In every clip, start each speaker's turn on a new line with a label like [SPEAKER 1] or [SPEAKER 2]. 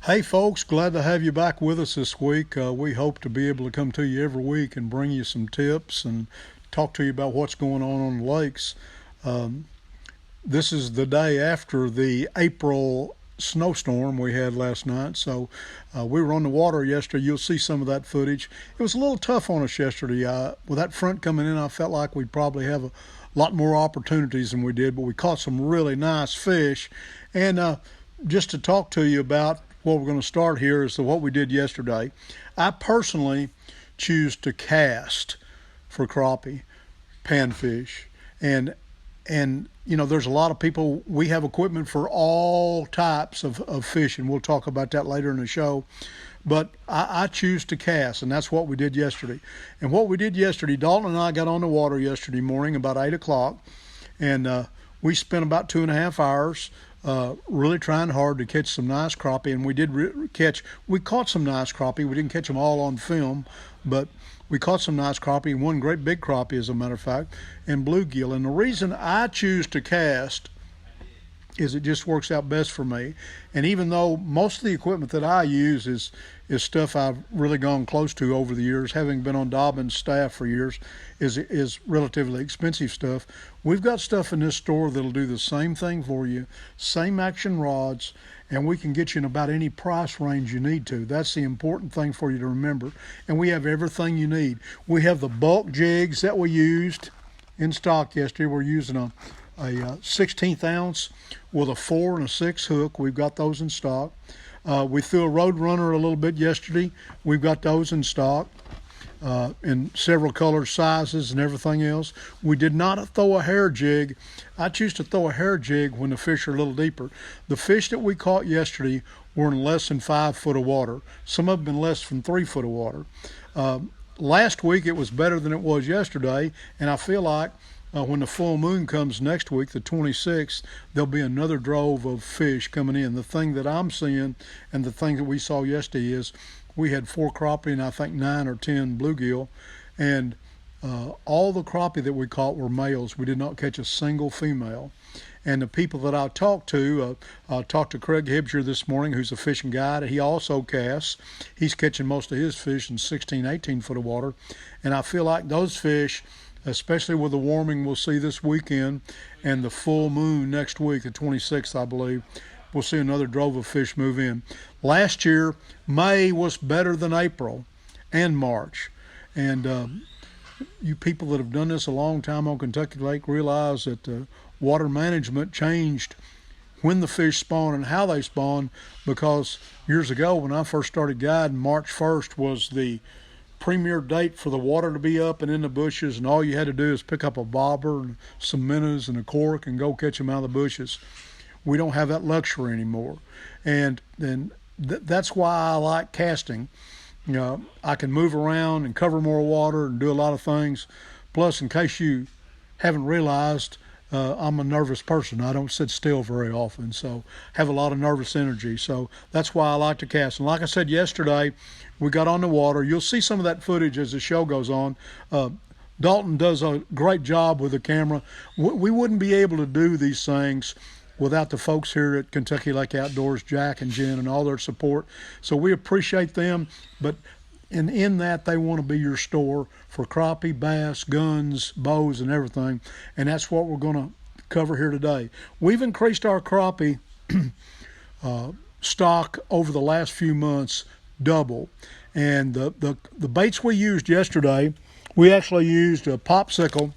[SPEAKER 1] Hey folks, glad to have you back with us this week. We hope to be able to come to you every week and bring you some tips and talk to you about what's going on the lakes. This is the day after the April snowstorm we had last night, so we were on the water yesterday. You'll see some of that footage. It was a little tough on us yesterday. With that front coming in, I felt like we'd probably have a lot more opportunities than we did, but we caught some really nice fish. And just to talk to you about what we're going to start here is what we did yesterday. I personally choose to cast for crappie, panfish, and you know, there's a lot of people. We have equipment for all types of fish, and we'll talk about that later in the show. But I choose to cast, and that's what we did yesterday. And what we did yesterday, Dalton and I got on the water yesterday morning about 8 o'clock, and we spent about 2.5 hours really trying hard to catch some nice crappie, and we did we caught some nice crappie. We didn't catch them all on film, but we caught some nice crappie, one great big crappie as a matter of fact, and bluegill. And the reason I choose to cast is it just works out best for me. And even though most of the equipment that I use is stuff I've really gone close to over the years, having been on Dobbin's staff for years, is relatively expensive stuff. We've got stuff in this store that'll do the same thing for you, same action rods, and we can get you in about any price range you need to. That's the important thing for you to remember. And we have everything you need. We have the bulk jigs that we used in stock yesterday. We're using a 16th ounce with a 4 and a 6 hook. We've got those in stock. We threw a Road Runner a little bit yesterday. We've got those in stock in several colors, sizes, and everything else. We did not throw a hair jig. I choose to throw a hair jig when the fish are a little deeper. The fish that we caught yesterday were in less than 5 foot of water. Some have been less than 3 foot of water. Last week it was better than it was yesterday, and I feel like when the full moon comes next week, the 26th, there'll be another drove of fish coming in. The thing that I'm seeing and the thing that we saw yesterday is we had 4 crappie and I think 9 or 10 bluegill. And all the crappie that we caught were males. We did not catch a single female. And the people that I talked to Craig Hibsher this morning, who's a fishing guide. He also casts. He's catching most of his fish in 16, 18 foot of water. And I feel like those fish, especially with the warming we'll see this weekend and the full moon next week, the 26th, I believe, we'll see another drove of fish move in. Last year, May was better than April and March. And you people that have done this a long time on Kentucky Lake realize that water management changed when the fish spawn and how they spawn, because years ago when I first started guiding, March 1st was the premier date for the water to be up and in the bushes, and all you had to do is pick up a bobber and some minnows and a cork and go catch them out of the bushes. We don't have that luxury anymore, and that's why I like casting. You know, I can move around and cover more water and do a lot of things. Plus, in case you haven't realized, I'm a nervous person. I don't sit still very often, so have a lot of nervous energy. So that's why I like to cast. And like I said yesterday, we got on the water. You'll see some of that footage as the show goes on. Dalton does a great job with the camera. We wouldn't be able to do these things without the folks here at Kentucky Lake Outdoors, Jack and Jen, and all their support. So we appreciate them, but in that they want to be your store for crappie, bass, guns, bows, and everything, and that's what we're going to cover here today. We've increased our crappie stock over the last few months double, and the baits we used yesterday, we actually used a popsicle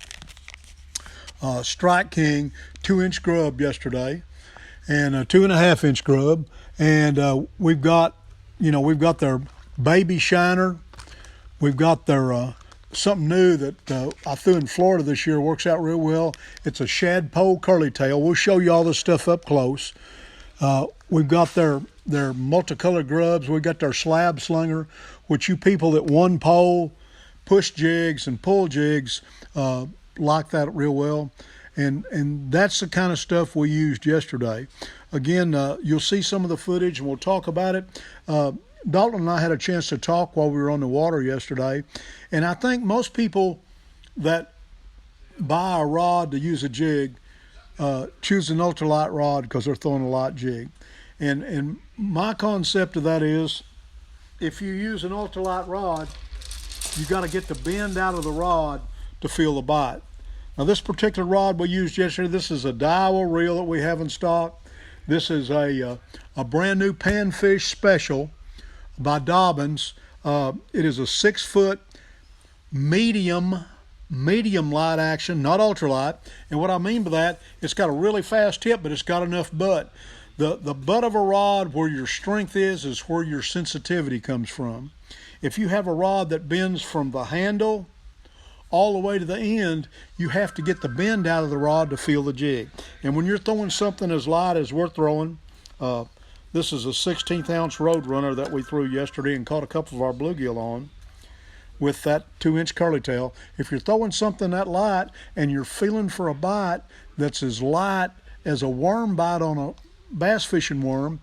[SPEAKER 1] Strike King 2-inch grub yesterday, and a 2.5-inch grub, and we've got their baby shiner. We've got their something new that I threw in Florida this year, works out real well. It's a Shadpole Curlytail. We'll show you all this stuff up close. We've got their multicolored grubs. We've got their Slab Slayer, which you people that one pole, push jigs and pull jigs like that real well. And that's the kind of stuff we used yesterday. Again, you'll see some of the footage and we'll talk about it. Dalton and I had a chance to talk while we were on the water yesterday, and I think most people that buy a rod to use a jig choose an ultralight rod because they're throwing a light jig. And my concept of that is, if you use an ultralight rod, you got to get the bend out of the rod to feel the bite. Now this particular rod we used yesterday, this is a Daiwa reel that we have in stock. This is a brand new panfish special by Dobbins. It is a 6-foot medium light action, not ultralight. And what I mean by that, it's got a really fast tip, but it's got enough butt. The butt of a rod, where your strength is where your sensitivity comes from. If you have a rod that bends from the handle all the way to the end, you have to get the bend out of the rod to feel the jig. And when you're throwing something as light as we're throwing, this is a 16th ounce Roadrunner that we threw yesterday and caught a couple of our bluegill on with that 2-inch Curlytail. If you're throwing something that light and you're feeling for a bite that's as light as a worm bite on a bass fishing worm,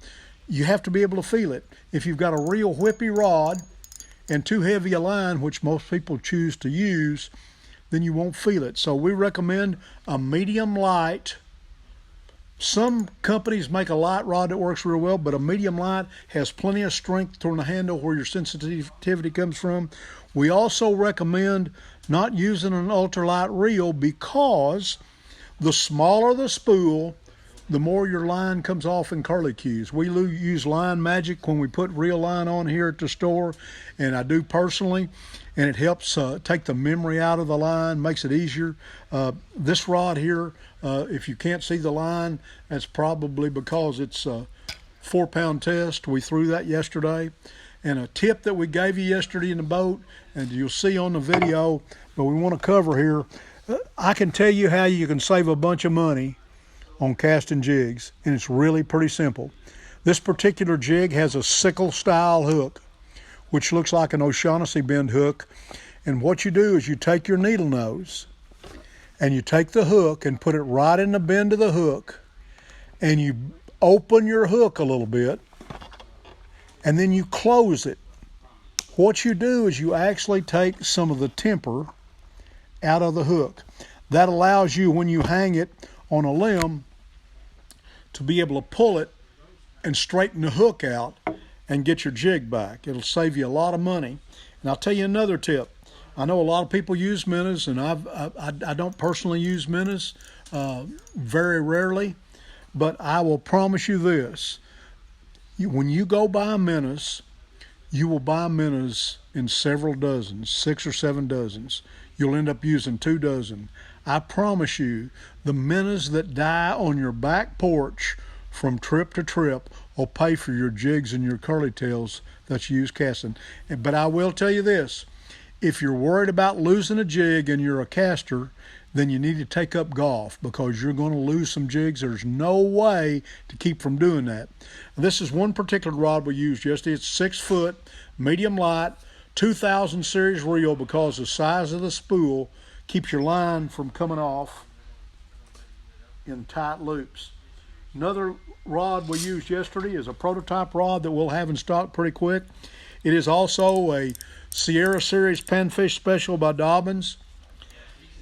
[SPEAKER 1] you have to be able to feel it. If you've got a real whippy rod and too heavy a line, which most people choose to use, then you won't feel it. So we recommend a medium light. Some companies make a light rod that works real well, but a medium light has plenty of strength on the handle where your sensitivity comes from. We also recommend not using an ultralight reel, because the smaller the spool, the more your line comes off in curlicues. We use Line Magic when we put real line on here at the store, and I do personally, and it helps take the memory out of the line, makes it easier. This rod here, if you can't see the line, that's probably because it's a 4-pound test. We threw that yesterday. And a tip that we gave you yesterday in the boat, and you'll see on the video, but we want to cover here, I can tell you how you can save a bunch of money on casting jigs, and it's really pretty simple. This particular jig has a sickle style hook, which looks like an O'Shaughnessy bend hook. And what you do is you take your needle nose and you take the hook and put it right in the bend of the hook, and you open your hook a little bit, and then you close it. What you do is you actually take some of the temper out of the hook. That allows you, when you hang it on a limb, to be able to pull it and straighten the hook out and get your jig back. It'll save you a lot of money. And I'll tell you another tip. I know a lot of people use minnows, and I don't personally use minnows, very rarely, but I will promise you this. When you go buy minnows, you will buy minnows in several dozens, 6 or 7 dozens. You'll end up using 2 dozen. I promise you, the minnows that die on your back porch from trip to trip will pay for your jigs and your curlytails that you use casting. But I will tell you this, if you're worried about losing a jig and you're a caster, then you need to take up golf, because you're going to lose some jigs. There's no way to keep from doing that. This is one particular rod we used yesterday. It's 6 foot, medium light, 2000 series reel, because the size of the spool keeps your line from coming off in tight loops. Another rod we used yesterday is a prototype rod that we'll have in stock pretty quick. It is also a Sierra Series Panfish Special by Dobbins.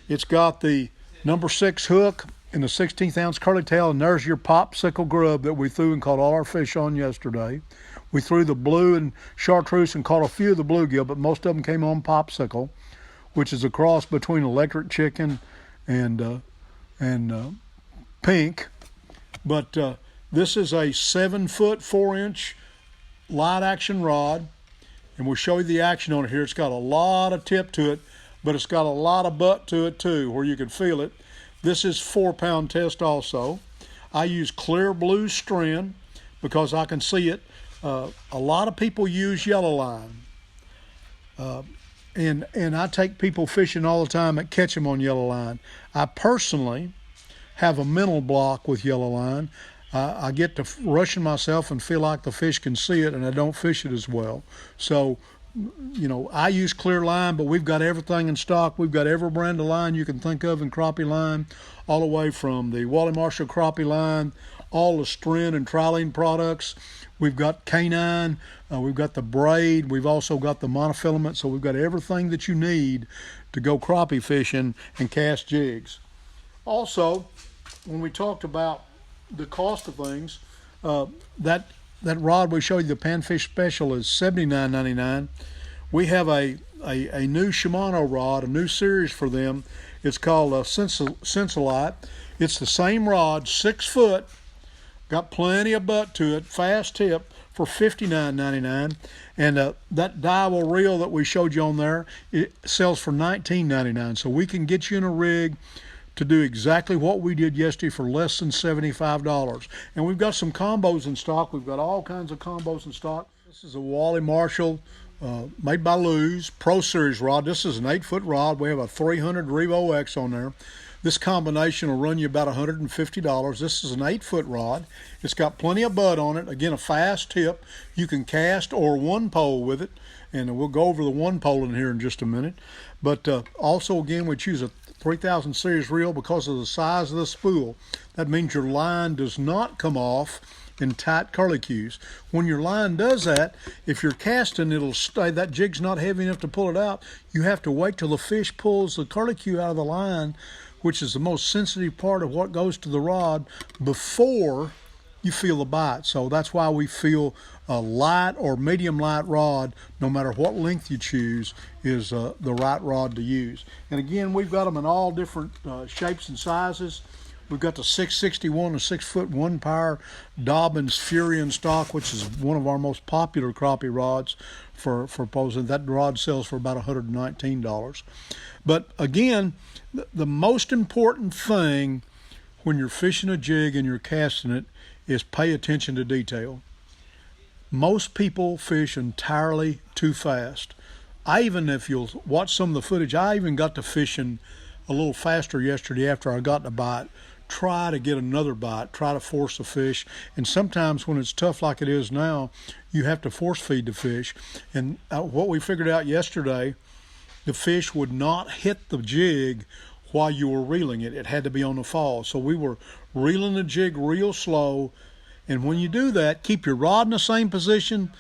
[SPEAKER 1] It's got the number 6 hook and the 16th ounce curlytail, and there's your popsicle grub that we threw and caught all our fish on yesterday. We threw the blue and chartreuse and caught a few of the bluegill, but most of them came on popsicle, which is a cross between electric chicken and pink. But this is a 7 foot 4-inch light action rod, and we'll show you the action on it here. It's got a lot of tip to it, but it's got a lot of butt to it too, where you can feel it. This is 4-pound test also. I use clear blue strand because I can see it. A lot of people use yellow line. And I take people fishing all the time that catch them on yellow line. I personally have a mental block with yellow line. I get to rushing myself and feel like the fish can see it, and I don't fish it as well. So, you know, I use clear line, but we've got everything in stock. We've got every brand of line you can think of in crappie line, all the way from the Wally Marshall crappie line, all the Stren and Trilene products. We've got canine, we've got the braid, we've also got the monofilament, so we've got everything that you need to go crappie fishing and cast jigs. Also, when we talked about the cost of things, That rod we showed you, the Panfish Special, is $79.99. We have a new Shimano rod, a new series for them. It's called Sensolite. It's the same rod, 6 foot, got plenty of butt to it, fast tip, for $59.99. And that dyeable reel that we showed you on there, it sells for $19.99. So we can get you in a rig to do exactly what we did yesterday for less than $75. And we've got some combos in stock. We've got all kinds of combos in stock. This is a Wally Marshall made by Lew's Pro Series rod. This is an 8-foot rod. We have a 300 Revo X on there. This combination will run you about $150. This is an 8-foot rod. It's got plenty of bud on it. Again, a fast tip. You can cast or one pole with it, and we'll go over the one pole in here in just a minute. But also, again, we choose a 3000 series reel because of the size of the spool. That means your line does not come off in tight curlicues. When your line does that, if you're casting, it'll stay. That jig's not heavy enough to pull it out. You have to wait till the fish pulls the curlicue out of the line, which is the most sensitive part of what goes to the rod, before you feel the bite. So that's why we feel a light or medium light rod, no matter what length you choose, is the right rod to use. And again, we've got them in all different shapes and sizes. We've got the 661, a 6-foot 1-power Dobbins Fury in stock, which is one of our most popular crappie rods for posing. That rod sells for about $119. But again, the most important thing when you're fishing a jig and you're casting it is pay attention to detail. Most people fish entirely too fast. If you'll watch some of the footage, I even got to fishing a little faster yesterday after I got the bite. Try to get another bite, try to force the fish. And sometimes when it's tough like it is now, you have to force feed the fish. And what we figured out yesterday, the fish would not hit the jig while you were reeling it. It had to be on the fall. So we were reeling the jig real slow. And when you do that, keep your rod in the same position,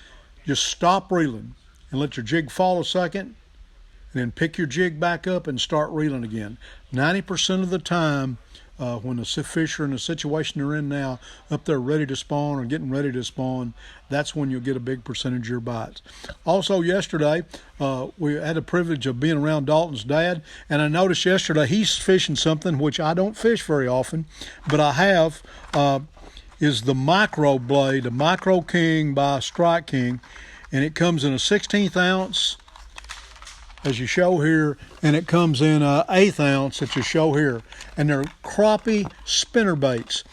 [SPEAKER 1] just stop reeling and let your jig fall a second, and then pick your jig back up and start reeling again. 90% of the time, when the fish are in the situation they're in now, up there ready to spawn or getting ready to spawn, that's when you'll get a big percentage of your bites. Also yesterday, we had the privilege of being around Dalton's dad, and I noticed yesterday he's fishing something which I don't fish very often, but I have, is the Micro Blade, the Micro King by Strike King, and it comes in a 16th ounce, as you show here, and it comes in an 1/8 ounce that you show here. And they're crappie spinnerbaits.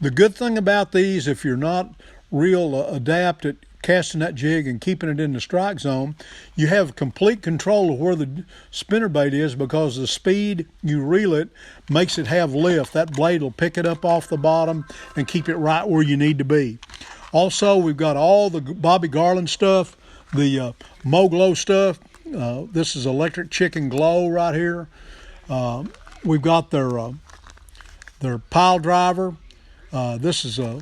[SPEAKER 1] The good thing about these, if you're not real adept at casting that jig and keeping it in the strike zone, you have complete control of where the spinnerbait is, because the speed you reel it makes it have lift. That blade will pick it up off the bottom and keep it right where you need to be. Also, we've got all the Bobby Garland stuff, the Mo-Glo stuff. This is Electric Chicken Glow right here. We've got their pile driver. This is a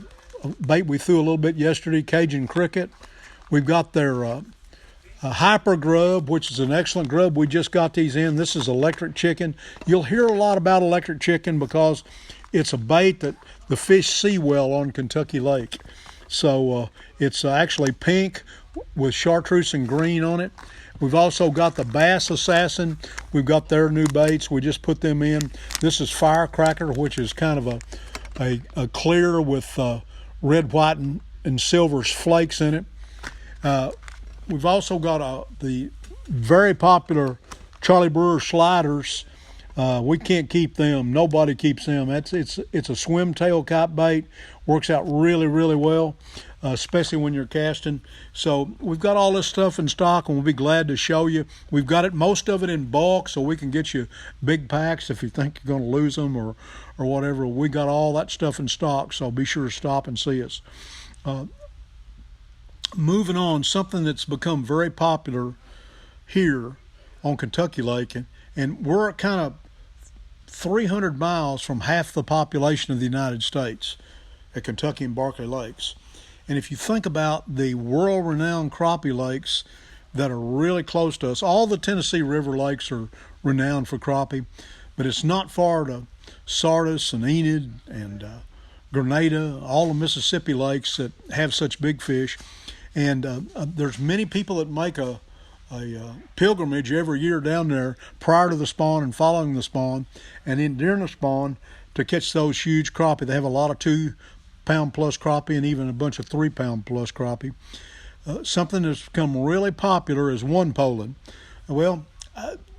[SPEAKER 1] bait we threw a little bit yesterday, Cajun Cricket. We've got their Hyper Grub, which is an excellent grub. We just got these in. This is Electric Chicken. You'll hear a lot about Electric Chicken because it's a bait that the fish see well on Kentucky Lake. So it's actually pink with chartreuse and green on it. We've also got the Bass Assassin. We've got their new baits. We just put them in. This is Firecracker, which is kind of a clear with red, white, and silver flakes in it. We've also got the very popular Charlie Brewer sliders. We can't keep them. Nobody keeps them. It's a swim tail type bait. Works out really, really well, especially when you're casting. So we've got all this stuff in stock, and we'll be glad to show you. We've got most of it in bulk, so we can get you big packs if you think you're going to lose them or whatever. We got all that stuff in stock, so be sure to stop and see us. Moving on, something that's become very popular here on Kentucky Lake, and we're kind of 300 miles from half the population of the United States at Kentucky and Berkley lakes. And if you think about the world-renowned crappie lakes that are really close to us, all the Tennessee River lakes are renowned for crappie, but it's not far to Sardis and Enid and Grenada, all the Mississippi lakes that have such big fish. And there's many people that make a pilgrimage every year down there prior to the spawn and following the spawn, and then during the spawn to catch those huge crappie. They have a lot of 2-pound plus crappie and even a bunch of 3-pound plus crappie. Something that's become really popular is one poling. Well,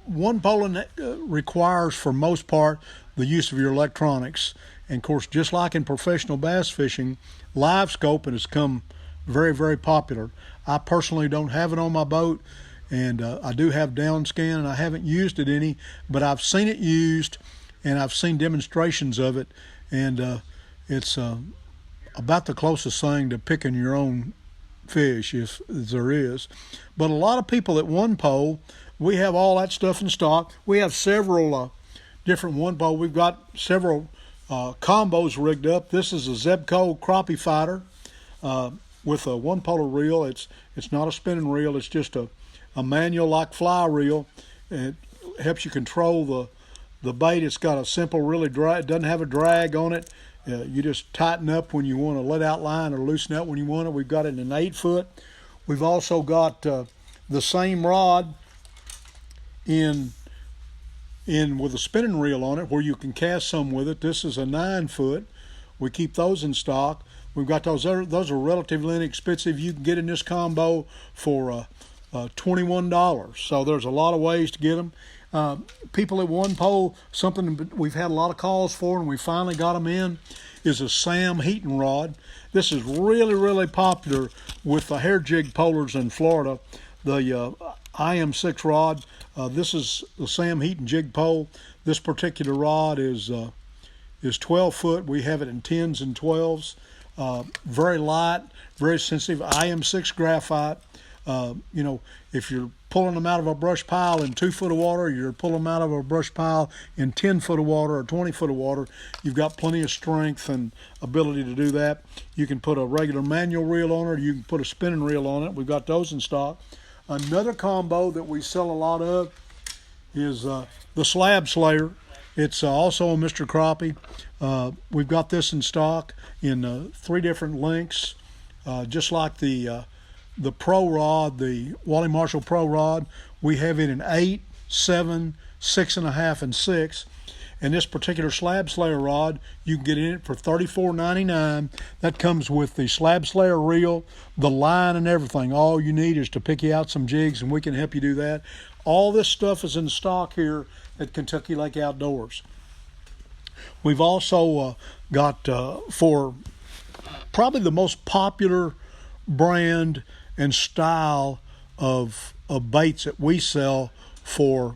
[SPEAKER 1] one poling requires, for most part, the use of your electronics. And of course, just like in professional bass fishing, live scoping has come very, very popular. I personally don't have it on my boat, and I do have downscan, and I haven't used it any, but I've seen it used, and I've seen demonstrations of it, and it's about the closest thing to picking your own fish, if there is. But a lot of people at one pole, we have all that stuff in stock. We have several different one pole. We've got several combos rigged up. This is a Zebco crappie fighter with a one polar reel. It's not a spinning reel. It's just a manual like fly reel. It helps you control the bait. It's got a simple, really dry. It doesn't have a drag on it. You just tighten up when you want to let out line or loosen out when you want it. We've got it in an 8-foot. We've also got the same rod in with a spinning reel on it where you can cast some with it. This is a 9-foot. We keep those in stock. We've got those are relatively inexpensive. You can get in this combo for $21. So there's a lot of ways to get them. People at one pole, something we've had a lot of calls for and we finally got them in, is a Sam Heaton rod. This is really, really popular with the hair jig polers in Florida. The IM6 rod. This is the Sam Heaton Jig Pole. This particular rod is 12 foot. We have it in 10s and 12s. Very light, very sensitive. IM6 graphite. You know, if you're pulling them out of a brush pile in 2 foot of water, you're pulling them out of a brush pile in 10 foot of water or 20 foot of water, you've got plenty of strength and ability to do that. You can put a regular manual reel on it, or you can put a spinning reel on it. We've got those in stock. Another combo that we sell a lot of is the Slab Slayer. It's also a Mr. Crappie. We've got this in stock in 3 different lengths, just like the Pro Rod, the Wally Marshall Pro Rod. We have it in 8, 7, 6.5, and 6. And this particular Slab Slayer rod, you can get in it for $34.99. That comes with the Slab Slayer reel, the line, and everything. All you need is to pick you out some jigs, and we can help you do that. All this stuff is in stock here at Kentucky Lake Outdoors. We've also got, for probably the most popular brand and style of baits that we sell for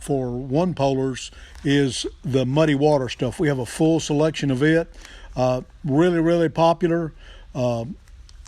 [SPEAKER 1] one polars, is the muddy water stuff. We have a full selection of it. Really, really popular.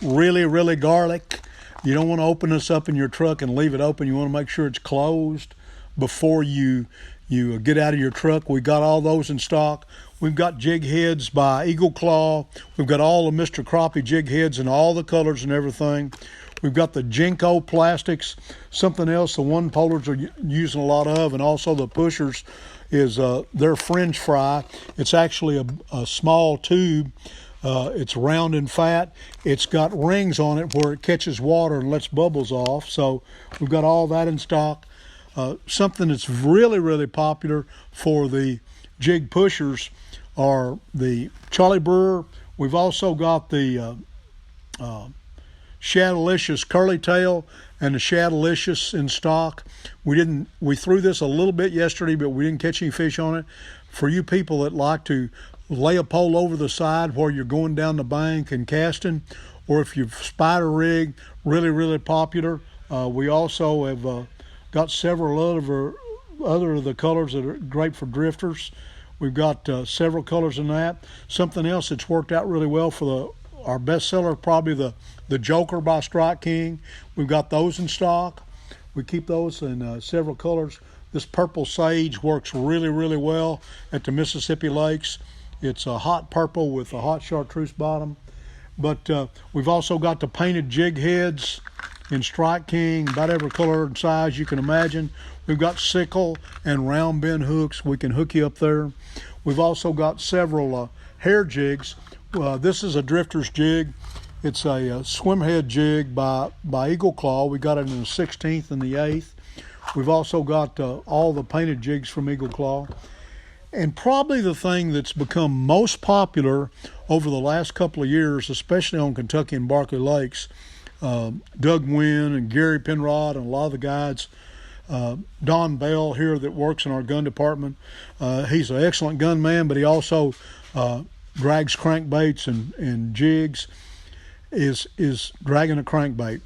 [SPEAKER 1] Really, really garlic. You don't want to open this up in your truck and leave it open. You want to make sure it's closed before you get out of your truck. We got all those in stock. We've got jig heads by Eagle Claw. We've got all the Mr. Crappie jig heads in all the colors and everything. We've got the Jenko plastics. Something else the one polars are using a lot of, and also the pushers, is their French fry. It's actually a small tube. It's round and fat. It's got rings on it where it catches water and lets bubbles off. So we've got all that in stock. Something that's really, really popular for the jig pushers are the Charlie Brewer. We've also got the Shadalicious Curlytail and the Shadalicious in stock. We threw this a little bit yesterday, but we didn't catch any fish on it. For you people that like to lay a pole over the side while you're going down the bank and casting, or if you've spider rig, really, really popular. We also have got several other of the colors that are great for drifters. We've got several colors in that. Something else that's worked out really well for our best seller, probably the Joker by Strike King. We've got those in stock. We keep those in several colors. This purple sage works really, really well at the Mississippi lakes. It's a hot purple with a hot chartreuse bottom. But we've also got the painted jig heads in Strike King, about every color and size you can imagine. We've got sickle and round bend hooks. We can hook you up there. We've also got several hair jigs. This is a drifter's jig. It's a swim head jig by Eagle Claw. We got it in the 16th and the 8th. We've also got all the painted jigs from Eagle Claw. And probably the thing that's become most popular over the last couple of years, especially on Kentucky and Berkley Lakes, Doug Wynn and Gary Penrod and a lot of the guides, Don Bell here that works in our gun department. He's an excellent gunman, but he also drags crankbaits and jigs, is dragging a crankbait,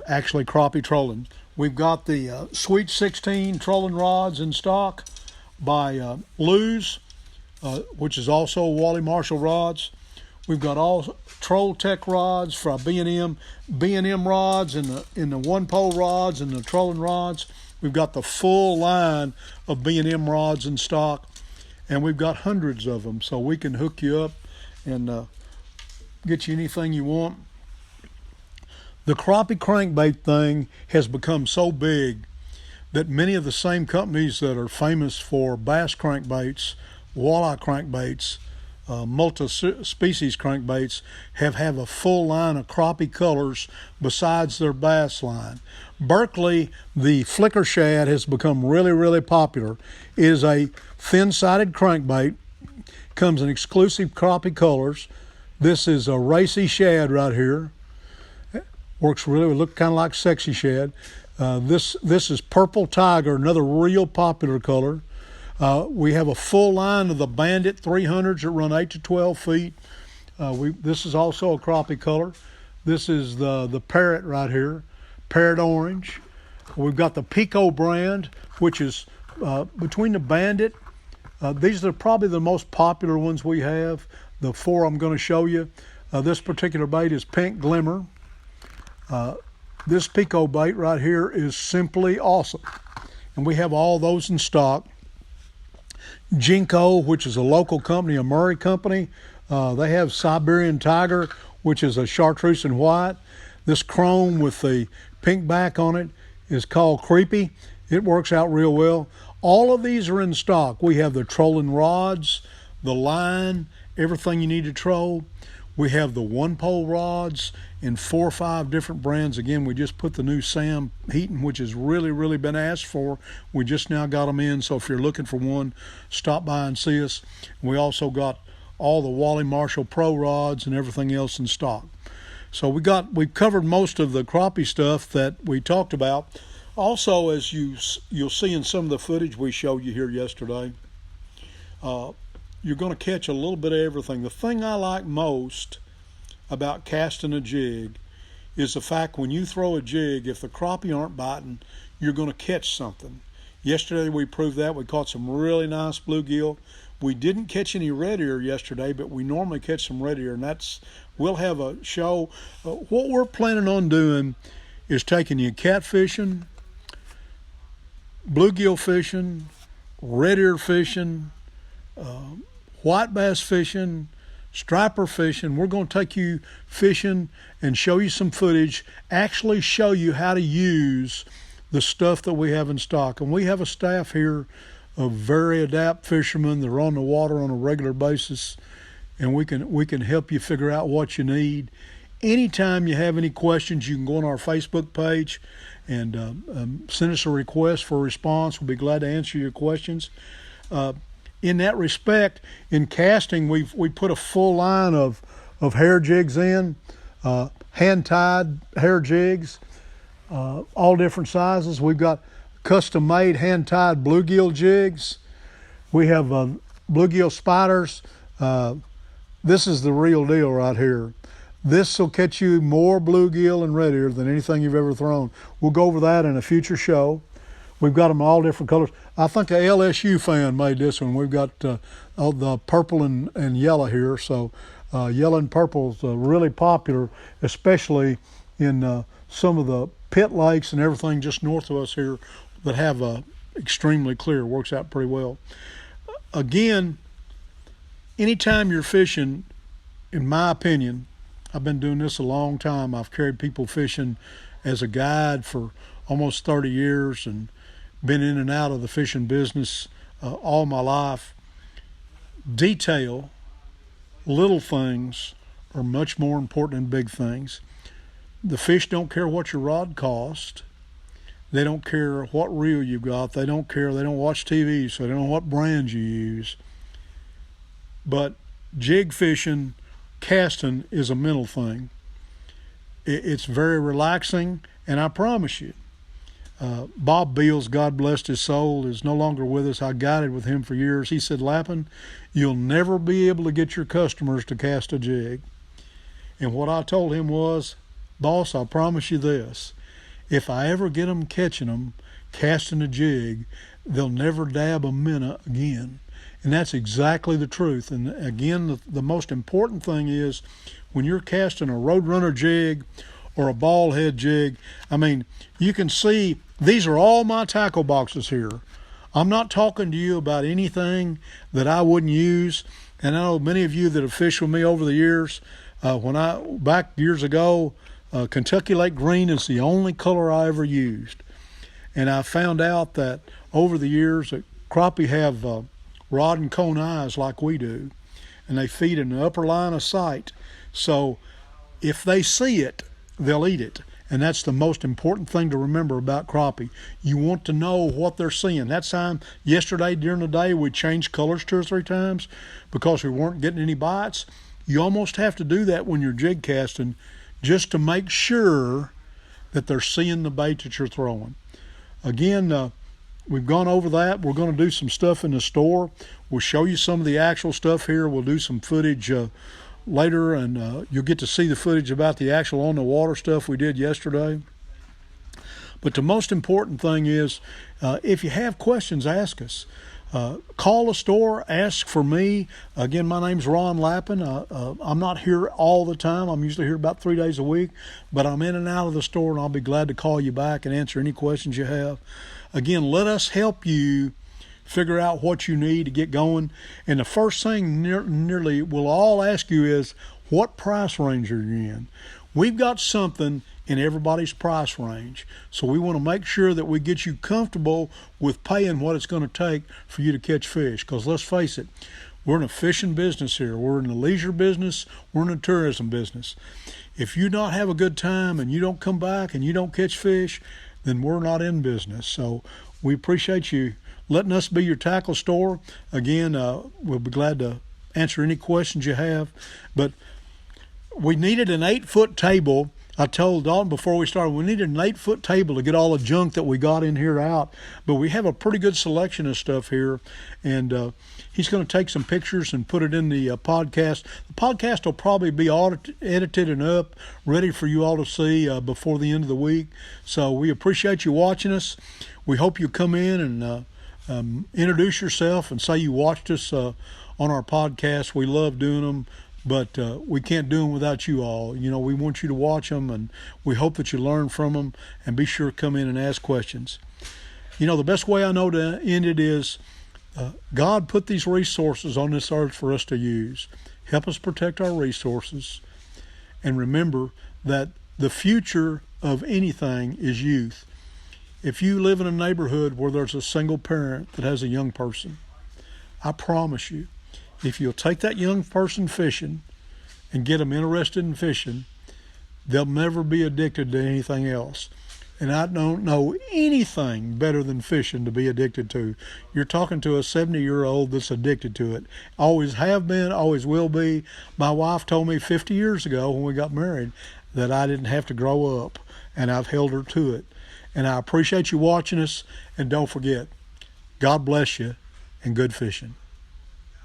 [SPEAKER 1] actually crappie trolling. We've got the Sweet 16 trolling rods in stock by Lou's, which is also Wally Marshall rods. We've got all Troll Tech rods for B&M rods and the one pole rods and the trolling rods. We've got the full line of B&M rods in stock, and we've got hundreds of them, so we can hook you up and get you anything you want. The crappie crankbait thing has become so big that many of the same companies that are famous for bass crankbaits, walleye crankbaits, multi-species crankbaits have a full line of crappie colors besides their bass line. Berkley, the flicker shad, has become really, really popular. It is a thin-sided crankbait, comes in exclusive crappie colors. This is a racy shad right here. Works really, look kind of like sexy shad. This is Purple Tiger, another real popular color. We have a full line of the Bandit 300s that run 8 to 12 feet. This is also a crappie color. This is the Parrot right here, Parrot Orange. We've got the Pico brand, which is between the Bandit. These are probably the most popular ones we have. The four I'm going to show you. This particular bait is Pink Glimmer. This Pico bait right here is simply awesome. And we have all those in stock. Jenko, which is a local company, a Murray company. They have Siberian Tiger, which is a chartreuse and white. This chrome with the pink back on it is called Creepy. It works out real well. All of these are in stock. We have the trolling rods, the line, everything you need to troll. We have the one pole rods in 4 or 5 different brands. Again, we just put the new Sam Heaton, which has really, really been asked for. We just now got them in, so if you're looking for one, stop by and see us. We also got all the Wally Marshall Pro rods and everything else in stock. So we've covered most of the crappie stuff that we talked about. Also, as you'll see in some of the footage we showed you here yesterday, you're going to catch a little bit of everything. The thing I like most about casting a jig is the fact when you throw a jig, if the crappie aren't biting, you're going to catch something. Yesterday we proved that. We caught some really nice bluegill. We didn't catch any red ear yesterday, but we normally catch some red ear, and we'll have a show. What we're planning on doing is taking you catfishing, bluegill fishing, red ear fishing, white bass fishing, striper fishing. We're going to take you fishing and show you some footage, actually show you how to use the stuff that we have in stock. And we have a staff here of very adept fishermen that are on the water on a regular basis, and we can help you figure out what you need. Anytime you have any questions, you can go on our Facebook page and send us a request for a response. We'll be glad to answer your questions. In that respect, in casting, we put a full line of hair jigs in, hand-tied hair jigs, all different sizes. We've got custom-made hand-tied bluegill jigs. We have bluegill spiders. This is the real deal right here. This will catch you more bluegill and red ear than anything you've ever thrown. We'll go over that in a future show. We've got them all different colors. I think a LSU fan made this one. We've got all the purple and yellow here. So yellow and purple is really popular, especially in some of the pit lakes and everything just north of us here that have extremely clear. Works out pretty well. Again, anytime you're fishing, in my opinion, I've been doing this a long time. I've carried people fishing as a guide for almost 30 years and been in and out of the fishing business all my life. Detail little things are much more important than big things. The fish don't care what your rod cost. They don't care what reel you've got. They don't care. They don't watch TV, so they don't know what brands you use. But jig fishing, casting is a mental thing. It's very relaxing, and I promise you, Bob Beals, God bless his soul, is no longer with us. I guided with him for years. He said, Lappin, you'll never be able to get your customers to cast a jig. And what I told him was, boss, I promise you this. If I ever get them catching them, casting a jig, they'll never dab a minnow again. And that's exactly the truth. And again, the most important thing is when you're casting a Roadrunner jig or a ball head jig, I mean, you can see these are all my tackle boxes here. I'm not talking to you about anything that I wouldn't use. And I know many of you that have fished with me over the years, back years ago, Kentucky Lake Green is the only color I ever used. And I found out that over the years that crappie have rod and cone eyes like we do, and they feed in the upper line of sight. So if they see it, they'll eat it. And that's the most important thing to remember about crappie. You want to know what they're seeing. That time, yesterday during the day, we changed colors 2 or 3 times because we weren't getting any bites. You almost have to do that when you're jig casting just to make sure that they're seeing the bait that you're throwing. Again, we've gone over that. We're going to do some stuff in the store. We'll show you some of the actual stuff here. We'll do some footage later, and you'll get to see the footage about the actual on the water stuff we did yesterday. But the most important thing is, if you have questions, ask us. Call the store, ask for me. Again, my name's Ron Lappin. I'm not here all the time. I'm usually here about 3 days a week, but I'm in and out of the store, and I'll be glad to call you back and answer any questions you have. Again, let us help you figure out what you need to get going. And the first thing nearly we'll all ask you is, what price range are you in? We've got something in everybody's price range. So we want to make sure that we get you comfortable with paying what it's going to take for you to catch fish. Because let's face it, we're in a fishing business here. We're in the leisure business. We're in the tourism business. If you not have a good time and you don't come back and you don't catch fish, then we're not in business. So we appreciate you letting us be your tackle store. Again, we'll be glad to answer any questions you have. But we needed an 8-foot table. I told Dalton before we started, we needed an 8-foot table to get all the junk that we got in here out. But we have a pretty good selection of stuff here. And he's going to take some pictures and put it in the podcast. The podcast will probably be edited and up, ready for you all to see before the end of the week. So we appreciate you watching us. We hope you come in and introduce yourself and say you watched us on our podcast. We love doing them. But we can't do them without you all. You know, we want you to watch them, and we hope that you learn from them, and be sure to come in and ask questions. You know, the best way I know to end it is God put these resources on this earth for us to use. Help us protect our resources. And remember that the future of anything is youth. If you live in a neighborhood where there's a single parent that has a young person, I promise you, if you'll take that young person fishing and get them interested in fishing, they'll never be addicted to anything else. And I don't know anything better than fishing to be addicted to. You're talking to a 70-year-old that's addicted to it. Always have been, always will be. My wife told me 50 years ago when we got married that I didn't have to grow up, and I've held her to it. And I appreciate you watching us, and don't forget, God bless you, and good fishing.